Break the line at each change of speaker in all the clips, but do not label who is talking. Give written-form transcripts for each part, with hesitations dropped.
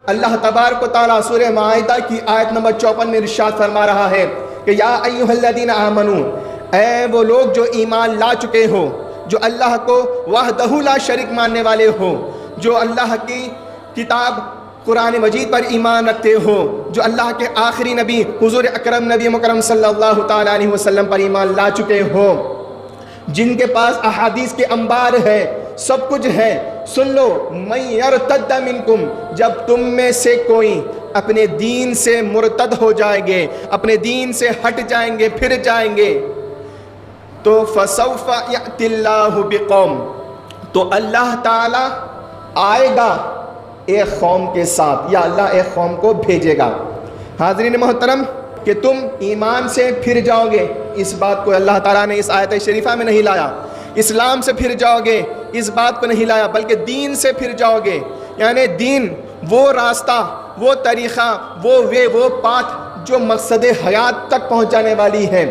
اللہ تبارک و تعالیٰ سورہ مائدہ کی آیت نمبر 54 میں ارشاد فرما رہا ہے کہ یا ایھا الذین آمنو، اے وہ لوگ جو ایمان لا چکے ہو، جو اللہ کو وحدہ لا شریک ماننے والے ہو، جو اللہ کی کتاب قرآن مجید پر ایمان رکھتے ہو، جو اللہ کے آخری نبی حضور اکرم نبی مکرم صلی اللہ تعالیٰ علیہ وسلم پر ایمان لا چکے ہو، جن کے پاس احادیث کے انبار ہے، سب کچھ ہے، سن لو من یرتد منکم، جب تم میں سے کوئی اپنے دین سے مرتد ہو جائیں گے، اپنے دین سے ہٹ جائیں گے، پھر جائیں گے، تو فسوف یأتی اللہ بقوم، تو اللہ تعالیٰ آئے گا ایک قوم کے ساتھ، یا اللہ ایک قوم کو بھیجے گا۔ حاضرین محترم، کہ تم ایمان سے پھر جاؤ گے، اس بات کو اللہ تعالیٰ نے اس آیت شریفہ میں نہیں لایا۔ اسلام سے پھر جاؤ گے، اس بات کو نہیں لایا، بلکہ دین سے پھر جاؤ گے، یعنی دین وہ راستہ، وہ طریقہ، وہ پاتھ جو مقصد حیات تک پہنچانے والی ہے۔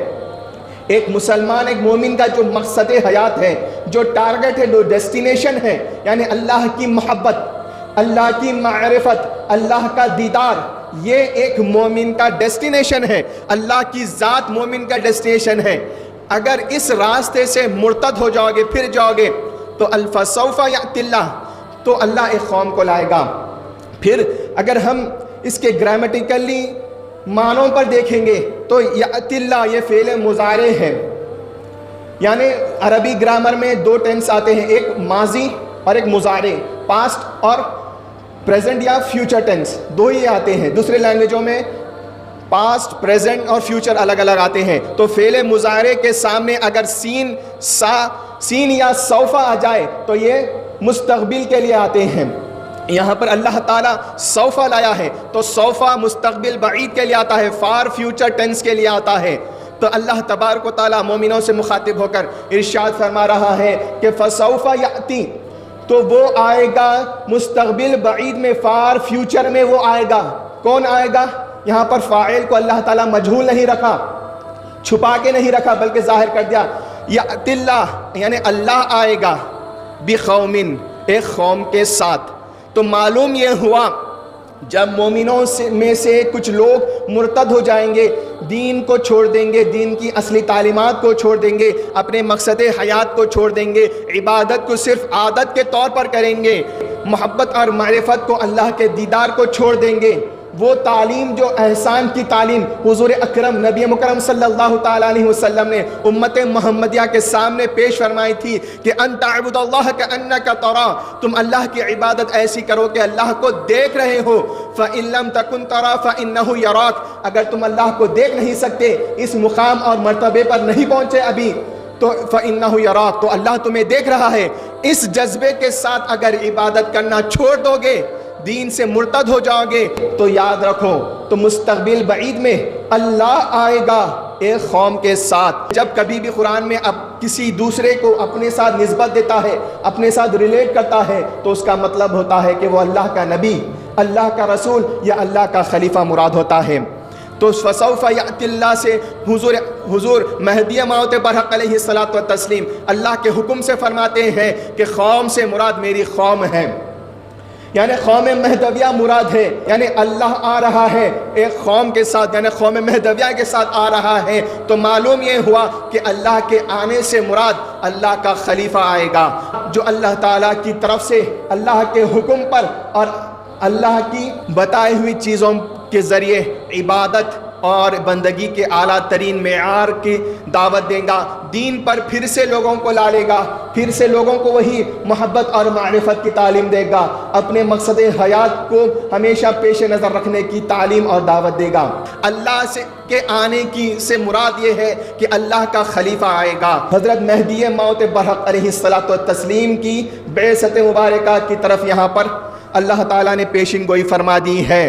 ایک مسلمان، ایک مومن کا جو مقصد حیات ہے، جو ٹارگٹ ہے، جو ڈیسٹینیشن ہے، یعنی اللہ کی محبت، اللہ کی معرفت، اللہ کا دیدار، یہ ایک مومن کا ڈیسٹینیشن ہے، اللہ کی ذات مومن کا ڈیسٹینیشن ہے۔ اگر اس راستے سے مرتد ہو جاؤ گے، پھر جاؤ گے، تو فسوف یأتی اللہ، تو اللہ ایک قوم کو لائے گا۔ پھر اگر ہم اس کے گرامیٹیکلی معنوں پر دیکھیں گے تو یأتی اللہ یہ فعل مضارع ہے، یعنی عربی گرامر میں دو ٹینس آتے ہیں، ایک ماضی اور ایک مضارع، پاسٹ اور پریزنٹ یا فیوچر ٹینس، دو ہی آتے ہیں۔ دوسرے لینگویجوں میں پاسٹ، پریزنٹ اور فیوچر الگ الگ آتے ہیں۔ تو فعل مضارع کے سامنے اگر سین یا سوف آ جائے تو یہ مستقبل کے لیے آتے ہیں۔ یہاں پر اللہ تعالیٰ سوف لایا ہے تو سوف مستقبل بعید کے لیے آتا ہے، فار فیوچر ٹینس کے لیے آتا ہے۔ تو اللہ تبارک و تعالیٰ مومنوں سے مخاطب ہو کر ارشاد فرما رہا ہے کہ فسوف یأتی، تو وہ آئے گا مستقبل بعید میں، فار فیوچر میں وہ آئے گا۔ کون آئے گا؟ یہاں پر فاعل کو اللہ تعالیٰ مجہول نہیں رکھا، چھپا کے نہیں رکھا، بلکہ ظاہر کر دیا۔ یأتی اللہ یعنی اللہ آئے گا بقوم، ایک قوم کے ساتھ۔ تو معلوم یہ ہوا جب مومنوں میں سے کچھ لوگ مرتد ہو جائیں گے، دین کو چھوڑ دیں گے، دین کی اصلی تعلیمات کو چھوڑ دیں گے، اپنے مقصد حیات کو چھوڑ دیں گے، عبادت کو صرف عادت کے طور پر کریں گے، محبت اور معرفت کو، اللہ کے دیدار کو چھوڑ دیں گے، وہ تعلیم جو احسان کی تعلیم حضور اکرم نبی مکرم صلی اللہ تعالیٰ علیہ وسلم نے امت محمدیہ کے سامنے پیش فرمائی تھی کہ ان تعبد اللہ کأنک تراہ، تم اللہ کی عبادت ایسی کرو کہ اللہ کو دیکھ رہے ہو، فإن لم تکن تراہ فإنہ یراک، اگر تم اللہ کو دیکھ نہیں سکتے، اس مقام اور مرتبے پر نہیں پہنچے ابھی، تو فإنہ یراک، تو اللہ تمہیں دیکھ رہا ہے۔ اس جذبے کے ساتھ اگر عبادت کرنا چھوڑ دو گے، دین سے مرتد ہو جاؤ گے، تو یاد رکھو تو مستقبل بعید میں اللہ آئے گا ایک قوم کے ساتھ۔ جب کبھی بھی قرآن میں اب کسی دوسرے کو اپنے ساتھ نسبت دیتا ہے، اپنے ساتھ ریلیٹ کرتا ہے، تو اس کا مطلب ہوتا ہے کہ وہ اللہ کا نبی، اللہ کا رسول یا اللہ کا خلیفہ مراد ہوتا ہے۔ تو فسوف یأتی اللہ سے حضور مہدی موعود برحق علیہ الصلوۃ والتسلیم اللہ کے حکم سے فرماتے ہیں کہ قوم سے مراد میری قوم ہے، یعنی قوم مہدویہ مراد ہے، یعنی اللہ آ رہا ہے ایک قوم کے ساتھ، یعنی قوم مہدویہ کے ساتھ آ رہا ہے۔ تو معلوم یہ ہوا کہ اللہ کے آنے سے مراد اللہ کا خلیفہ آئے گا، جو اللہ تعالیٰ کی طرف سے اللہ کے حکم پر اور اللہ کی بتائی ہوئی چیزوں کے ذریعے عبادت اور بندگی کے اعلیٰ ترین معیار کی دعوت دے گا، دین پر پھر سے لوگوں کو لالے گا، پھر سے لوگوں کو وہی محبت اور معرفت کی تعلیم دے گا، اپنے مقصد حیات کو ہمیشہ پیش نظر رکھنے کی تعلیم اور دعوت دے گا۔ اللہ کے آنے کی سے مراد یہ ہے کہ اللہ کا خلیفہ آئے گا، حضرت مہدی موعود برحق علیہ الصلوۃ والتسلیم کی بعثت مبارکہ کی طرف یہاں پر اللہ تعالیٰ نے پیشن گوئی فرما دی ہے۔